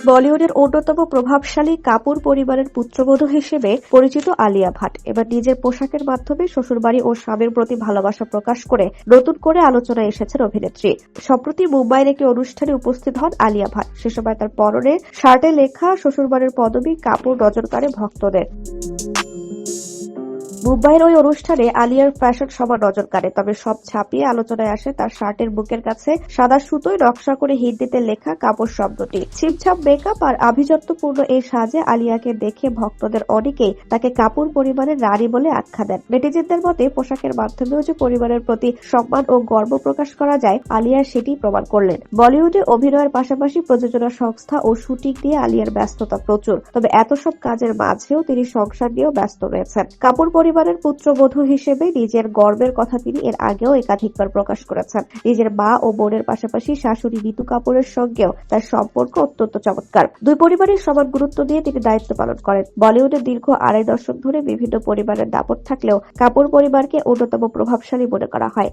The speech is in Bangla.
বলিউডের অন্যতম প্রভাবশালী কাপুর পরিবারের পুত্রবধূ হিসেবে পরিচিত আলিয়া ভাট এবার নিজের পোশাকের মাধ্যমে শ্বশুরবাড়ি ও স্বামীর প্রতি ভালোবাসা প্রকাশ করে নতুন করে আলোচনায় এসেছেন অভিনেত্রী। সম্প্রতি মুম্বাইয়ের একটি অনুষ্ঠানে উপস্থিত হন আলিয়া ভাট। সে সময় তার পরনে শার্টে লেখা শ্বশুরবাড়ির পদবি কাপুর নজর কাড়ে ভক্তদের। মুম্বাইয়ের ওই অনুষ্ঠানে আলিয়ার ফ্যাশন সবার নজর কাড়ে, তবে সব ছাপিয়ে আলোচনায় আসে তার শার্টের বুকের কাছে সাদা সুতোয় নকশা করে হিন্দিতে লেখা কাপুর শব্দটি। ছিমছাম মেকআপ আর আভিজাত্যপূর্ণ এই সাজে আলিয়াকে দেখে ভক্তদের অনেকেই তাকে কাপুর পরিবারের রানী বলে আখ্যা দেন। নেটিজেনদের মতে পোশাকের মাধ্যমেও যে পরিবারের প্রতি সম্মান ও গর্ব প্রকাশ করা যায়, আলিয়া সেটি প্রমাণ করলেন। বলিউডে অভিনয়ের পাশাপাশি প্রযোজনা সংস্থা ও শুটিং নিয়ে আলিয়ার ব্যস্ততা প্রচুর, তবে এত সব কাজের মাঝেও তিনি সংসার নিয়েও ব্যস্ত রয়েছেন। কাপুর পরিবারের পুত্রবধূ হিসেবে নিজের গর্বের কথা তিনি এর আগেও একাধিকবার প্রকাশ করেছেন। নিজের মা ও বোনের পাশাপাশি শাশুড়ি নীতু কাপুরের সঙ্গেও তার সম্পর্ক অত্যন্ত চমৎকার। দুই পরিবারের সমান গুরুত্ব দিয়ে তিনি দায়িত্ব পালন করেন। বলিউডে দীর্ঘ 2.5 দশক ধরে বিভিন্ন পরিবারের দাপট থাকলেও কাপুর পরিবারকে অন্যতম প্রভাবশালী মনে করা হয়।